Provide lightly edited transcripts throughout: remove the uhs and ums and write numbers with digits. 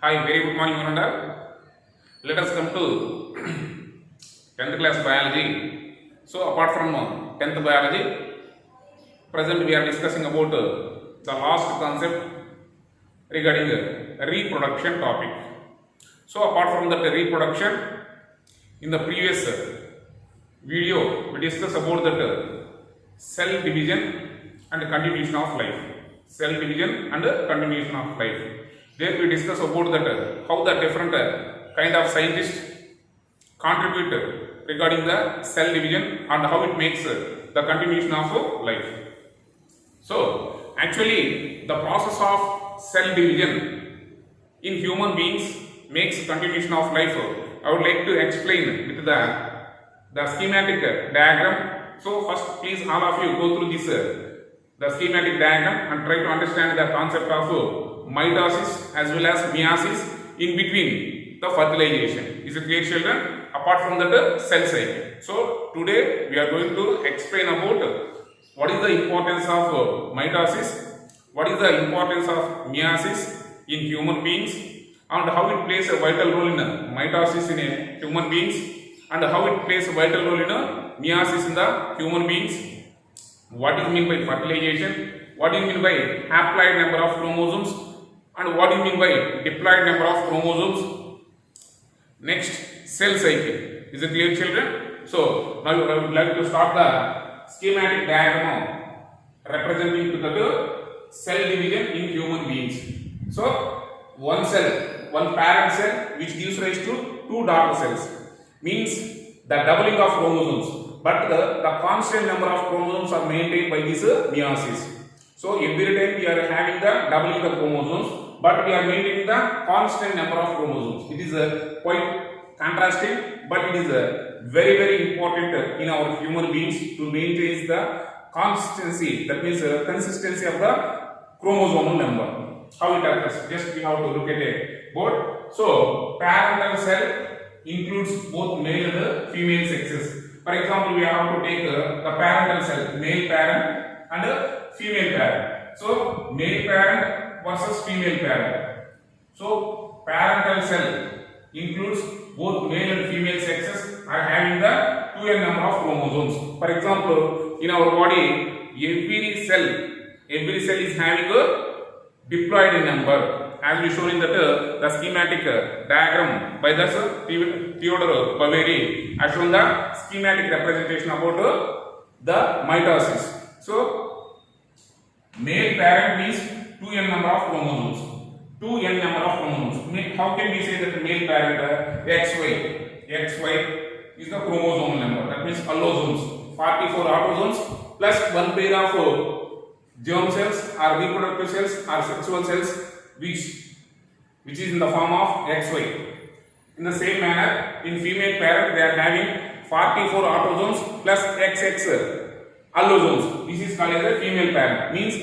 Hi, very good morning, Janardhan. Let us come to 10th class biology. So, apart from 10th biology, present we are discussing about the last concept regarding reproduction topic. So, apart from that reproduction, in the previous video, we discussed about that cell division and continuation of life. Cell division and continuation of life. There we discuss about that how the different kind of scientists contribute regarding the cell division and how it makes the continuation of life. So actually the process of cell division in human beings makes continuation of life. I would like to explain with the schematic diagram. So first please all of you go through this the schematic diagram and try to understand the concept of mitosis as well as meiosis in between the fertilization. Is it clear, children? Apart from that cell cycle. So today we are going to explain about what is the importance of mitosis, what is the importance of meiosis in human beings, and how it plays a vital role in mitosis in human beings, and how it plays a vital role in meiosis in the human beings. What is mean by fertilization? What do you mean by haploid number of chromosomes? And what do you mean by diploid number of chromosomes? Next, cell cycle. Is it clear, children? So now I would like to start the schematic diagram representing the cell division in human beings. So one cell, one parent cell which gives rise to two daughter cells means the doubling of chromosomes, but the constant number of chromosomes are maintained by this meiosis. So every time we are having the doubling of chromosomes, but we are maintaining the constant number of chromosomes. It is quite contrasting, but it is very important in our human beings to maintain the constancy, that means consistency of the chromosomal number. How it occurs? Just we have to look at a board. So parental cell includes both male and female sexes. For example, we have to take the parental cell, male parent and female parent. So male parent versus female parent. So parental cell includes both male and female sexes are having the 2n number of chromosomes. For example, in our body, every cell is having a diploid number, as we shown in the schematic diagram by the Theodore Baveri. I shown the schematic representation about the mitosis. So male parent means 2n number of chromosomes. 2n number of chromosomes. How can we say that the male parent XY is the chromosome number? That means allosomes. 44 autosomes plus one pair of germ cells or reproductive cells or sexual cells which is in the form of XY. In the same manner, in female parent they are having 44 autosomes plus XX allosomes. This is called as a female parent. Means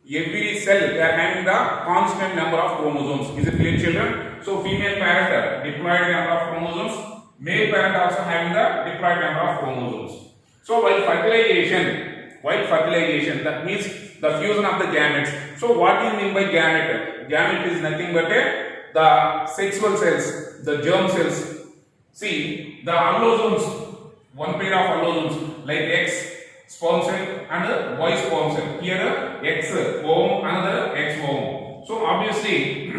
every cell they are having the constant number of chromosomes. Is it clear, children? So female parent diploid number of chromosomes, male parent also having the diploid number of chromosomes. So while fertilization, that means the fusion of the gametes. So what do you mean by gamete? Gamete is nothing but the sexual cells, the germ cells. See, the allosomes, one pair of allosomes like X sperm cell and Y sperm cell. Here X ovum, another X ovum. So obviously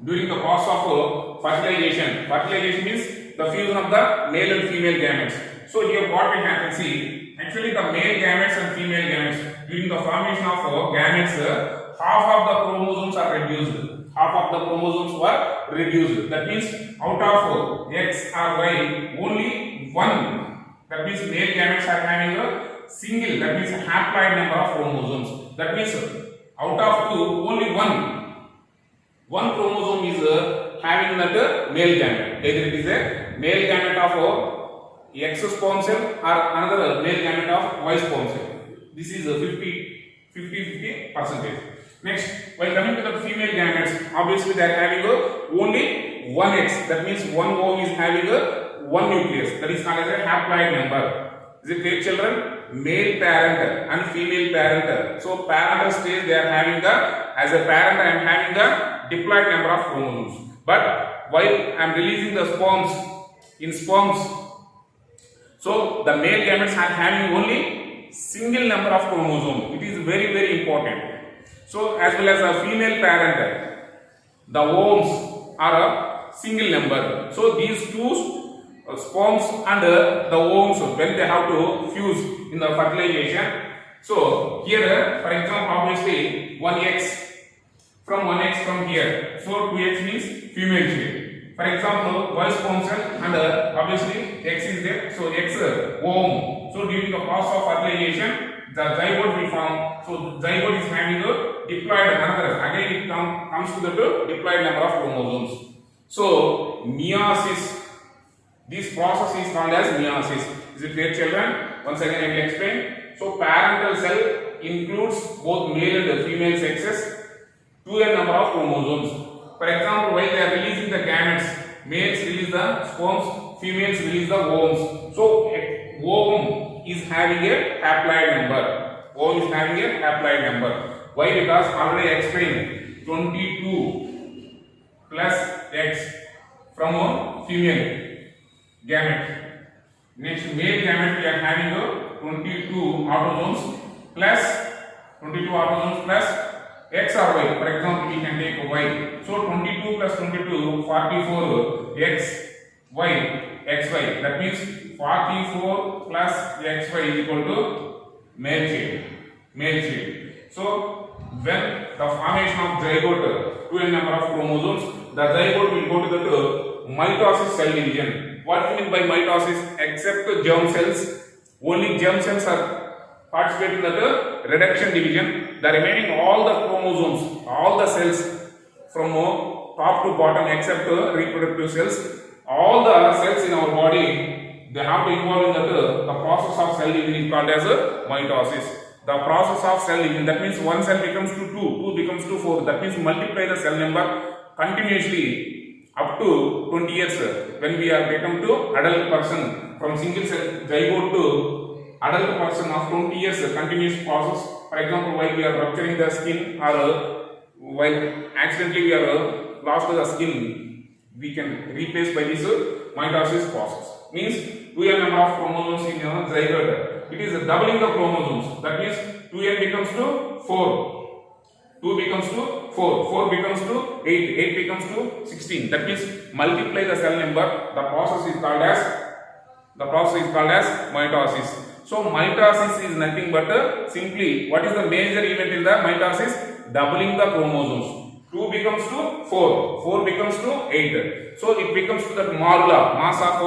during the process of fertilization means the fusion of the male and female gametes. So here what we have to see, actually the male gametes and female gametes, during the formation of gametes, half of the chromosomes are reduced. Half of the chromosomes were reduced. That means out of X or Y, only one. That means male gametes are having a single, that means a haploid number of chromosomes. That means out of two, only one chromosome is having that male gamete. Either it is a male gamete of X sperm cell or another male gamete of Y sperm cell. This is a 50% Next, while coming to the female gametes, obviously they are having only one X. That means one ovum is having one nucleus. That is called as a haploid number. Is it clear, children? Male parent and female parent. So parental stage they are having as a parent I am having the diploid number of chromosomes. But while I am releasing the sperms in sperms, so the male gametes are having only single number of chromosomes. It is very, very important. So as well as the female parent, the ovumes are a single number. So these two sperms and the ovumes, when they have to fuse in the fertilization. So here, for example, obviously 1x from 1x from here. So 2x means female child. For example, boy sperm cell and obviously x is there. So x ovum. So during the process of fertilization, the zygote will form. So zygote is having a diploid another. Again it comes to the diploid number of chromosomes. So meiosis. This process is called as meiosis. Is it clear, children? Once again I will explain. So parental cell includes both male and female sexes to a number of chromosomes. For example, while they are releasing the gametes, males release the sperms, females release the ovumes. So ovum is having a haploid number. Ovum is having a haploid number. Why? Because already I explained 22 plus X from a female gamete. Next, male gamete we are having a 22 autosomes plus X or Y. For example, we can take Y. So 22 plus 22, 44 X Y XY. That means 44 plus XY is equal to male child. So when the formation of zygote to a number of chromosomes, the zygote will go to the mitosis cell division. What do you mean by mitosis? Except germ cells, only germ cells are participating in the reduction division. The remaining all the chromosomes, all the cells from top to bottom except reproductive cells, all the cells in our body, they have to involve in the process of cell division is called as mitosis. The process of cell division, that means one cell becomes to 2 becomes to 4. That means multiply the cell number continuously up to 20 years. When we are become to adult person, from single cell zygote to adult person of 20 years continuous process. For example, while we are rupturing the skin or while accidentally we are lost the skin, we can replace by this mitosis process. Means 2n number of chromosomes in zygote. It is doubling the chromosomes. That means 2n becomes to 4. 2 becomes to 4. 4 becomes to 8. 8 becomes to 16. That means multiply the cell number. The process is called as mitosis. So mitosis is nothing but simply what is the major event in the mitosis? Doubling the chromosomes. 2 becomes to 4. 4 becomes to 8. So it becomes to the morula, mass of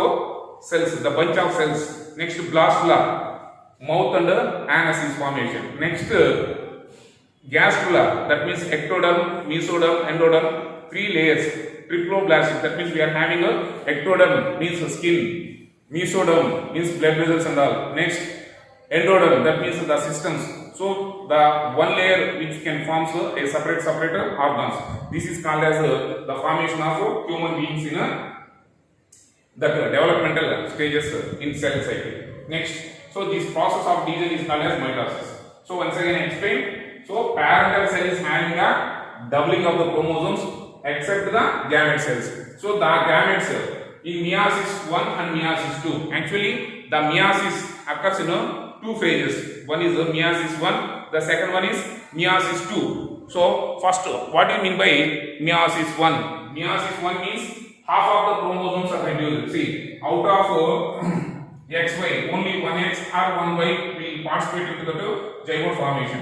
cells, the bunch of cells. Next blastula, mouth and anus is formation. Next gastrula, that means ectoderm, mesoderm, endoderm, 3 layers. Triploblastic, that means we are having a ectoderm means skin. Mesoderm means blood vessels and all. Next, endoderm, that means the systems. So the one layer which can form a separate organs. This is called as the formation of human beings in the developmental stages in cell cycle. Next, so this process of division is called as mitosis. So once again I explain. So parental cell is having a doubling of the chromosomes except the gamete cells. So the gametes in meiosis 1 and meiosis 2. Actually, the meiosis occurs in 2 phases. One is meiosis 1, the second one is meiosis 2. So, first, what do you mean by meiosis 1? Meiosis 1 means half of the chromosomes are reduced. See, out of XY, only 1X or 1Y will participate into the zygote formation.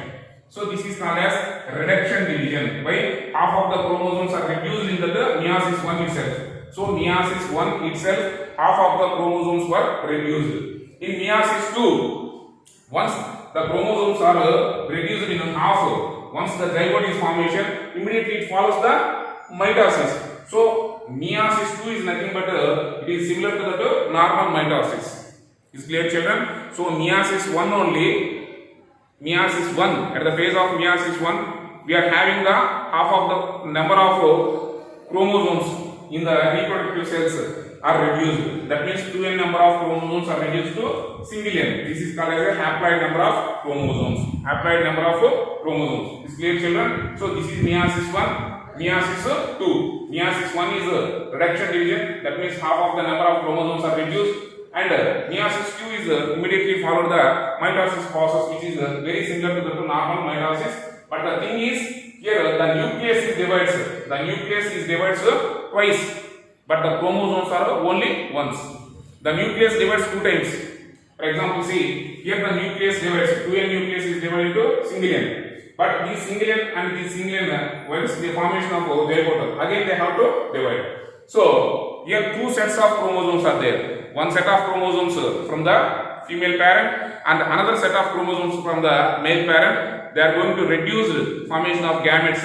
So, this is called as reduction division. Why? Half of the chromosomes are reduced in the meiosis 1 itself. So meiosis 1 itself, half of the chromosomes were reduced. In meiosis 2, once the chromosomes are reduced in half, once the zygote is formation, immediately it follows the mitosis. So meiosis 2 is nothing but it is similar to the normal mitosis. Is clear, children? So meiosis 1 only, meiosis 1, at the phase of meiosis 1, we are having the half of the number of chromosomes in the reproductive cells are reduced. That means 2n number of chromosomes are reduced to single n. This is called as a haploid number of chromosomes. Haploid number of chromosomes. Is clear, children? So this is meiosis 1. meiosis 2. Meiosis 1 is reduction division, that means half of the number of chromosomes are reduced, and meiosis 2 is immediately followed the mitosis process, which is very similar to the normal mitosis. But the thing is, here the nucleus is divided. The nucleus is divided twice, but the chromosomes are only once. The nucleus divides 2 times. For example, see here the nucleus divides. 2n nucleus is divided into single n. But this single n and this single n, once the formation of zygote, again they have to divide. So here 2 sets of chromosomes are there. One set of chromosomes from the female parent and another set of chromosomes from the male parent. They are going to reduce formation of gametes.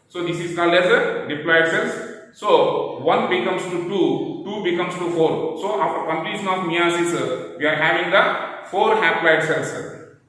So this is called as diploid cells. So 1 becomes to 2, 2 becomes to 4. So after completion of meiosis, we are having the 4 haploid cells.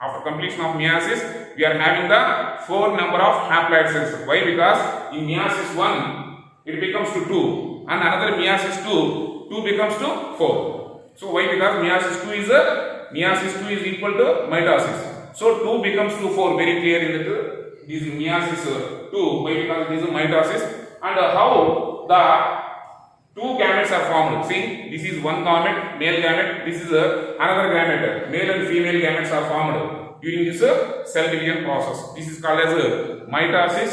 After completion of meiosis, we are having the 4 number of haploid cells. Why? Because in meiosis 1, it becomes to 2, and another meiosis 2, 2 becomes to 4. So why? Because meiosis 2 is equal to mitosis. So 2 becomes to 4. Very clear in that this meiosis 2. Why? Because this is mitosis. And how the 2 gametes are formed. See, this is one gamete, male gamete. This is another gamete. Male and female gametes are formed during this cell division process. This is called as mitosis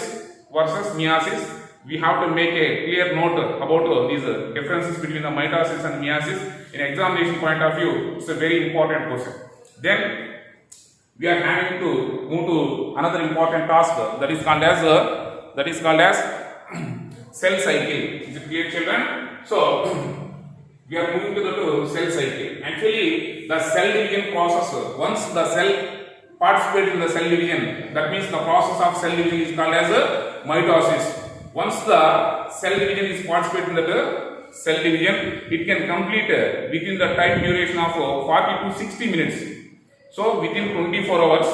versus meiosis. We have to make a clear note about these differences between the mitosis and meiosis. In examination point of view, it's a very important question. Then we are having to move to another important task that is called as cell cycle. Is it clear, children? So we are moving to the cell cycle. Actually, the cell division process, once the cell participates in the cell division, that means the process of cell division is called as mitosis. Once the cell division is participating in the cell division, it can complete within the time duration of 40 to 60 minutes. So within 24 hours,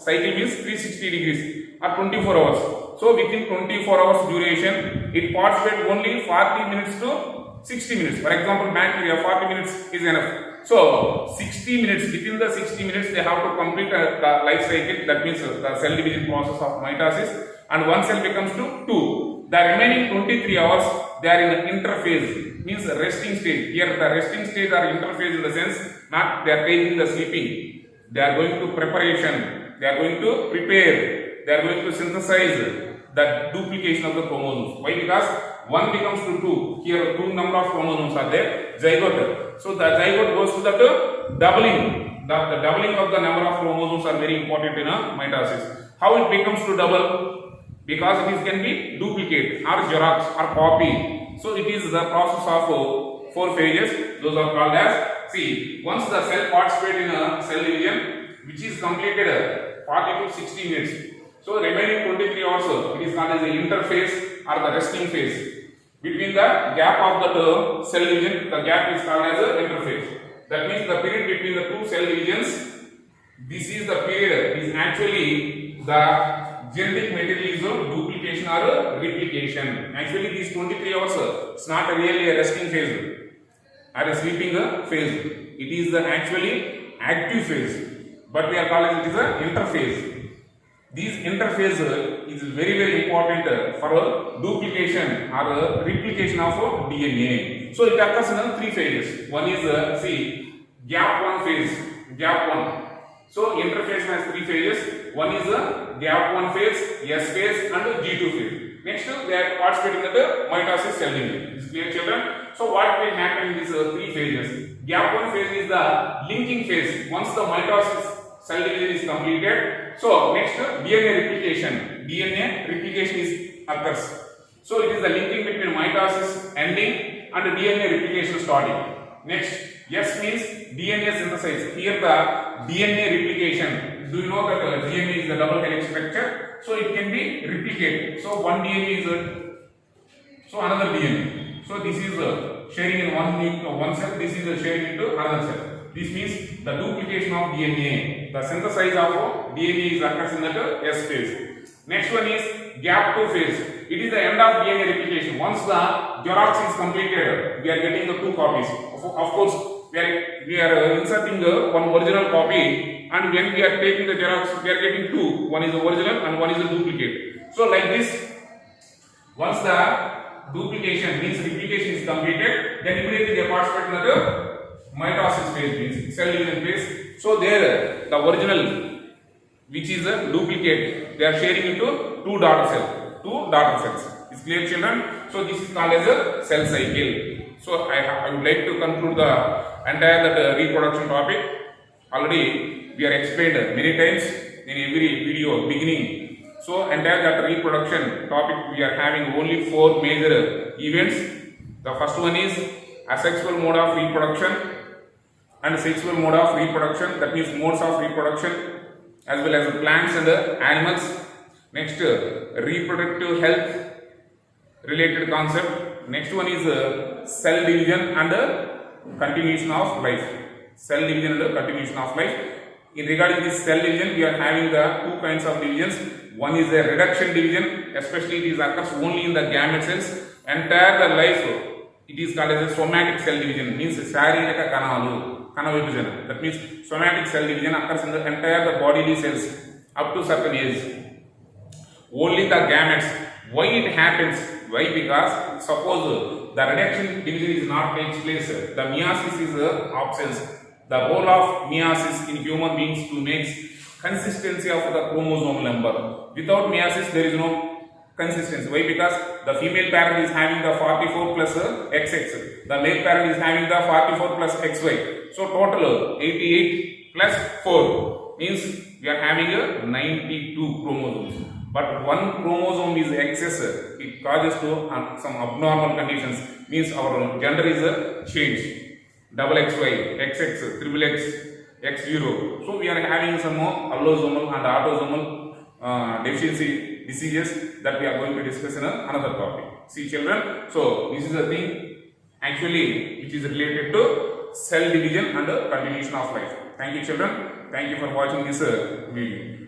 cycle means 360 degrees or 24 hours. So within 24 hours duration, it participates only 40 minutes to 60 minutes. For example, bacteria 40 minutes is enough. So 60 minutes, within the 60 minutes they have to complete the life cycle, that means the cell division process of mitosis, and one cell becomes to 2. The remaining 23 hours they are in interphase, means resting stage. Here the resting stage are interphase in the sense not they are taking the sleeping. They are going to preparation, they are going to prepare, they are going to synthesize the duplication of the chromosomes. Why? Because 1 becomes to 2. Here 2 number of chromosomes are there, zygote. So the zygote goes to the doubling. The doubling of the number of chromosomes are very important in a mitosis. How it becomes to double? Because it can be duplicate or xerox or copy. So it is the process of 4 phases. Those are called as, see, once the cell participates in a cell division, which is completed 40 to 60 minutes. So remaining 23 hours, it is called as the interphase or the resting phase. Between the gap of the cell division, the gap is called as the interphase. That means the period between the 2 cell divisions, this is the period, is actually the genetic material is duplication or replication. Actually these 23 hours, it's not really a resting phase or a sleeping phase. It is the actually active phase. But we are calling it as an interphase. This interphase is very important for duplication or replication of DNA. So it occurs in 3 phases. One is see gap 1 phase, gap 1. So interphase has 3 phases. One is gap 1 phase, S phase, and G2 phase. Next, they are participating in the mitosis cell division. Is clear, children? So what will happen in these 3 phases? Gap 1 phase is the linking phase. Once the mitosis cell division is completed, so next DNA replication. DNA replication is occurs. So it is the linking between mitosis ending and DNA replication starting. Next, S means DNA synthesis. Here the DNA replication. Do you know that DNA is the double helix structure? So it can be replicated. So one DNA is so another DNA. So this is sharing in one cell. This is sharing into another cell. This means the duplication of DNA. The synthesis of DNA is occurs in the S phase. Next one is gap 2 phase. It is the end of DNA replication. Once the xerox is completed, we are getting the 2 copies. Of course, we are inserting one original copy, and when we are taking the xerox, we are getting 2. One is the original and one is the duplicate. So like this, Once the duplication means replication is completed, then immediately they participate in the mitosis phase, means cell division phase. So there the original, which is a duplicate, they are sharing into two daughter cells. Is clear, children? So this is called as a cell cycle. So I would like to conclude the entire reproduction topic. Already we are explained many times in every video beginning. So entire that reproduction topic, we are having only 4 major events. The first one is asexual mode of reproduction and sexual mode of reproduction, that means modes of reproduction as well as plants and animals. Next, reproductive health related concept. Next one is cell division and continuation of life. Cell division and continuation of life. In regarding this cell division, we are having the 2 kinds of divisions. One is a reduction division, especially it is occurs only in the gamete cells. Entire the life, it is called as a somatic cell division, means sharirika kanalu, kana vibhajana. That means somatic cell division occurs in the entire the bodily cells up to certain age. Only the gametes. Why it happens? Why? Because suppose the reduction division is not takes place, the meiosis is absence. The role of meiosis in human beings to make consistency of the chromosomal number. Without meiosis, there is no consistency. Why? Because the female parent is having the 44 plus XX, the male parent is having the 44 plus XY. So total 88 plus 4 means we are having 92 chromosomes. But one chromosome is excess, it causes to some abnormal conditions, means our gender is changed. Double XY, XX, triple X, X0. So we are having some more allosomal and autosomal deficiency diseases that we are going to discuss in another topic. See, children, so this is the thing actually which is related to cell division and continuation of life. Thank you, children. Thank you for watching this video.